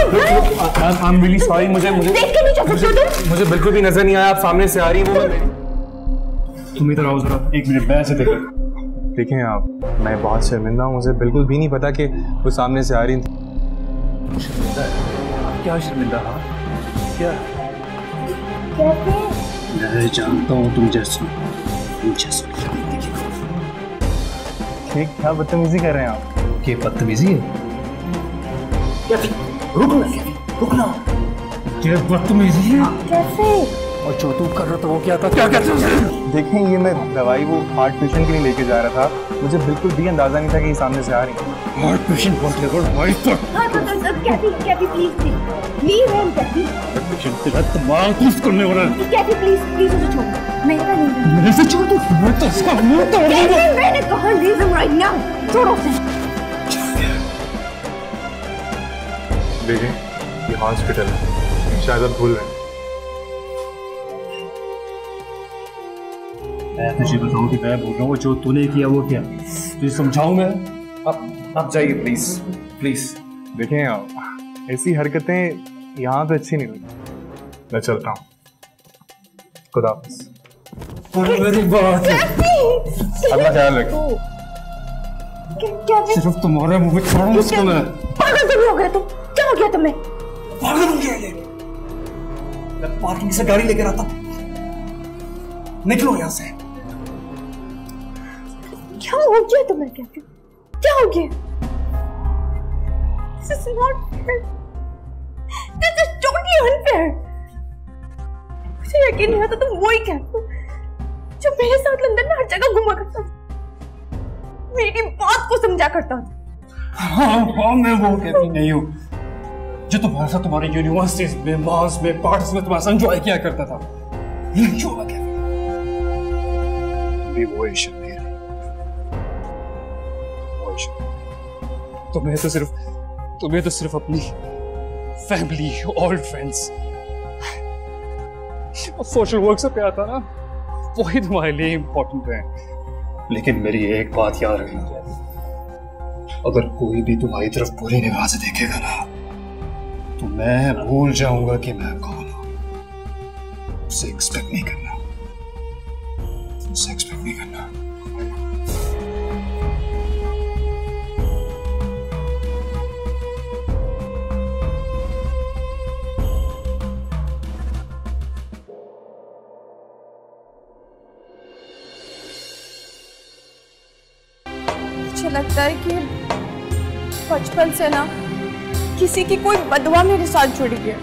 I'm really sorry, मुझे देख के नहीं जा सकते तुम? मुझे बिल्कुल भी नजर नहीं आया, आप सामने से आ रही हैं। तुम इधर आओ जरा, एक मिनट मैं ऐसे देखें आप, मैं बहुत शर्मिंदा हूँ, मुझे बिल्कुल भी नहीं पता कि वो सामने से आ रही थी। शर्मिंदा है? क्या शर्मिंदा? हाँ क्या? मैं जानता हूँ तुम जैसा ठीक, क्या बदतमीजी कर रहे हैं आप? ये बदतमीजी है? रुकना ये बदतमीजी है? कैसे? और जो तू कर रहा था वो क्या था? क्या कहते हैं? देखें, ये मैं दवाई वो हार्ट पेशेंट के लिए लेके जा रहा था, मुझे बिल्कुल भी अंदाजा नहीं था कि ये सामने से आ रही है। हार्ट पेशेंट कौन थे? भाई तो कैफी प्लीज कैफी। पेशेंट तेरा दिमाग दुरुस्त करने वाला है। कैफी प्लीज मुझे छोड़, मेरा नहीं। मेरे से छोड़ दो, मैं तो इसका मुंह तोड़ दूंगा। मैंने कहा लीव हिम राइट नाउ, छोड़ो उसे। देखें, ये हॉस्पिटल है, शायद आप भूल रहे हैं। मैं तुझे बताऊं कि मैं बोल रहा हूँ, जो तूने किया वो क्या? तुझे समझाऊं मैं? आप जाइए प्लीज प्लीज। देखें आप, ऐसी हरकतें यहाँ पे अच्छी नहीं लगती, मैं चलता हूँ। खुदा हाफिज़। मेरी बात अपना ख्याल रखो। क्या सिर्फ तुम्हारे मुंह में छोड़ूं उसको मैं। पागल तो नहीं हो गए तुम? क्या हो गया तुम्हें? पागल हो गया ये? मैं पार्किंग से गाड़ी लेकर आता, निकलो यहाँ से। क्या हो गया तुम्हें? क्या हो गया? This is not fair. This is totally unfair. मुझे यकीन नहीं आता तुम वही कहते हो जो मेरे साथ लंदन में हर जगह घुमा करता था, मेरी बात को समझा करता था। हाँ, मैं वो कहती नहीं हूँ जो तुम्हारे साथ तुम्हारी यूनिवर्सिटीज में, मॉल्स में, पार्टीज में तुम्हारा एंजॉय किया करता था। ये क्यों ना कहती? भी वो इश्क नहीं रही, वो इश्क। तुम्हें तो सिर्फ अपनी फैमिली, ओल्ड फ्रेंड्स और सोशल वर्क से प्यार था ना, वही तुम्हारे लिए इम्पोर्टेंट है। लेकिन मेरी एक बात याद रखना, अगर कोई भी तुम्हारी तरफ बुरी निगाह से देखेगा ना, तो मैं भूल जाऊंगा कि मैं कौन हूं। उसे एक्सपेक्ट नहीं करना, उसे एक्सपेक्ट नहीं करना। मुझे लगता है कि बचपन से ना किसी की कोई बदुआ मेरे साथ जुड़ी है।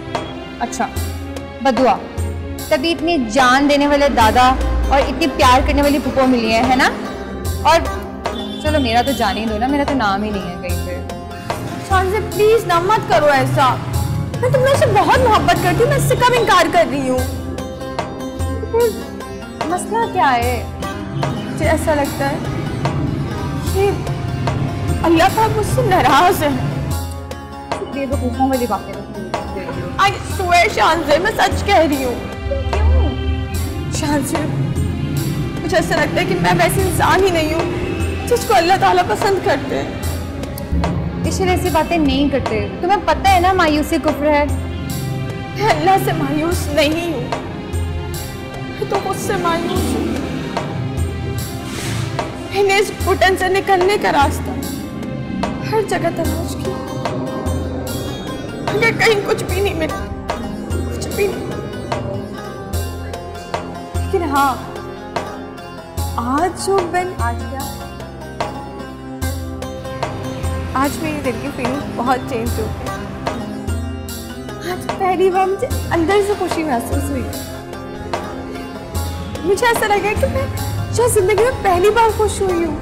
अच्छा, बदुआ? तभी इतनी जान देने वाले दादा और इतनी प्यार करने वाली फूफो मिली है ना? और चलो मेरा तो जान ही दो ना, मेरा तो नाम ही नहीं है कहीं पे। शानज़े प्लीज ना मत करो ऐसा, मैं तुमसे बहुत मोहब्बत करती हूँ, मैं इससे कब इनकार कर रही हूँ? मसला क्या है? मुझे ऐसा लगता है कि अल्लाह पाक मुझसे नाराज है। बेवकूफों वाली बातें आई स्वेयर शानज़े, मैं सच कह रही हूँ। शानज़े, मुझे ऐसा लगता है कि मैं वैसे इंसान ही नहीं हूँ जिसको अल्लाह ताला पसंद करते हैं। इश्क़ ऐसी बातें नहीं करते, तुम्हें पता है ना मायूसी कुफ्र है। मैं अल्लाह से मायूस नहीं हूँ, मैं तो मुझसे मायूस हूँ। मैंने इस घुटन से निकलने का रास्ता हर जगह तलाश किया, मगर कहीं कुछ भी नहीं मिला, कुछ भी नहीं। लेकिन हाँ, आज जो दिन आज क्या, आज मेरी दिल की फीलिंग बहुत चेंज हो गई। आज पहली बार मुझे अंदर से खुशी महसूस हुई। मुझे ऐसा लगा कि मैं शायद जिंदगी में पहली बार खुश हुई हूँ।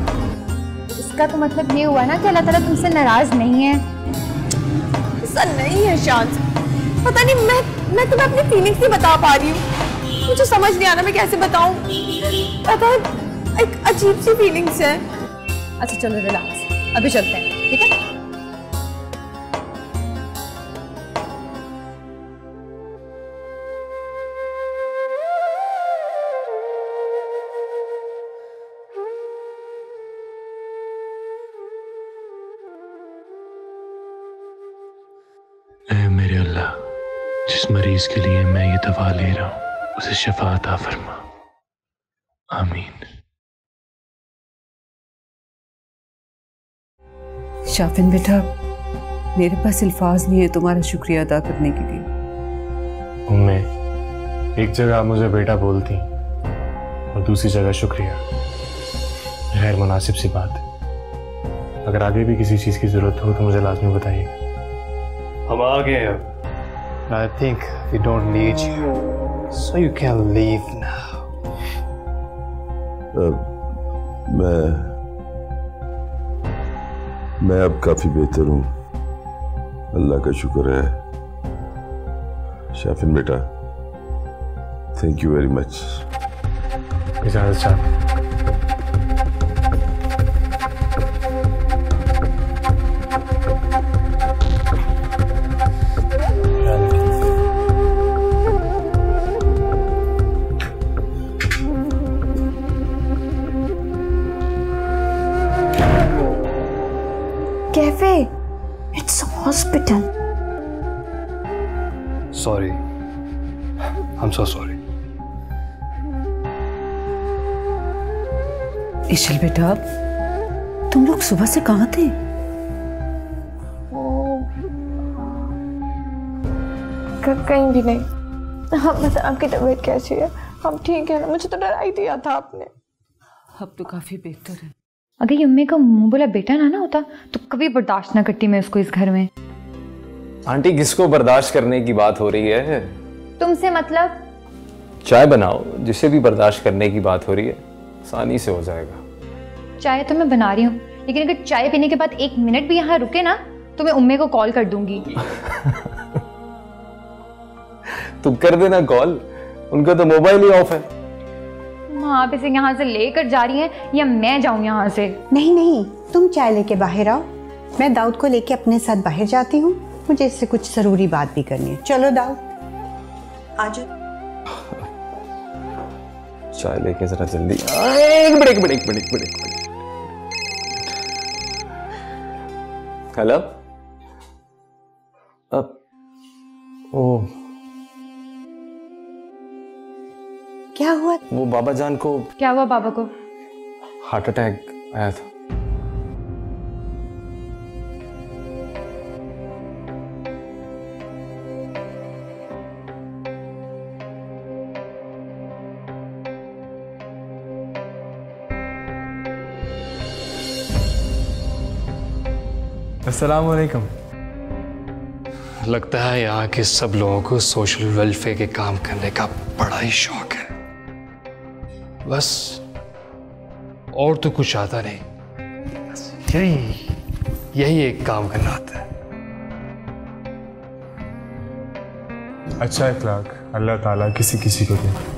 इसका तो मतलब ये हुआ ना कि अल्लाह ताला तुमसे नाराज नहीं है। ऐसा नहीं है शांत, पता नहीं मैं तुम्हें अपनी फीलिंग्स नहीं बता पा रही हूँ, मुझे समझ नहीं आ रहा मैं कैसे बताऊँ। पता है, एक अजीब सी फीलिंग्स है। अच्छा चलो रिलैक्स, अभी चलते हैं, ठीक है? ताला जिस मरीज के लिए मैं ये दवा ले रहा हूं उसे शिफा अता फरमा। आमीन। शाफिन बेटा, मेरे पास अल्फाज नहीं है तुम्हारा शुक्रिया अदा करने के लिए। उम्मे, एक जगह आप मुझे बेटा बोलती और दूसरी जगह शुक्रिया, गैर मुनासिब सी बात है। अगर आगे भी किसी चीज की जरूरत हो तो मुझे लाजमी बताइएगा। हम आ गए अब। I think we don't need you, so you can leave now. मैं अब काफी बेहतर हूँ, अल्लाह का शुक्र है। शाफिन बेटा, थैंक यू वेरी मच। इजाजत साहब। Cafe, it's hospital. Sorry, I am so sorry. इशल बेटा, तुम लोग सुबह से कहाँ थे? कहीं भी नहीं। हाँ, बता आपकी तबीयत कैसी है? हम ठीक है ना? मुझे तो डरा ही दिया था आपने। अब तो काफी बेहतर है। अगर ये अम्मी का मुंह बोला बेटा ना होता तो कभी बर्दाश्त ना करती मैं उसको इस घर में। आंटी, किसको बर्दाश्त करने की बात हो रही है? तुमसे मतलब? चाय बनाओ, जिसे भी बर्दाश्त करने की बात हो रही है आसानी से हो जाएगा। चाय तो मैं बना रही हूँ, लेकिन अगर चाय पीने के बाद 1 मिनट भी यहाँ रुके ना तो मैं उम्मी को कॉल कर दूंगी। तुम कर देना कॉल, उनका तो मोबाइल ही ऑफ है। आप इसे यहाँ से लेकर जा रही हैं या मैं जाऊँ यहाँ से? नहीं नहीं, तुम चाय लेके बाहर आओ, मैं दाऊद को लेके अपने साथ बाहर जाती हूँ। मुझे इससे कुछ जरूरी बात भी करनी है। चलो दाऊद, आ जाओ। चाय लेके जरा जल्दी। एक मिनट। हेलो। अब ओ, क्या हुआ? वो बाबा जान को। क्या हुआ बाबा को? हार्ट अटैक आया था। अस्सलाम वालेकुम। लगता है यहाँ के सब लोगों को सोशल वेलफेयर के काम करने का बड़ा ही शौक है, बस और तो कुछ आता नहीं। बस यही एक काम करना आता है। अच्छा इखलाक अल्लाह ताला किसी किसी को दे।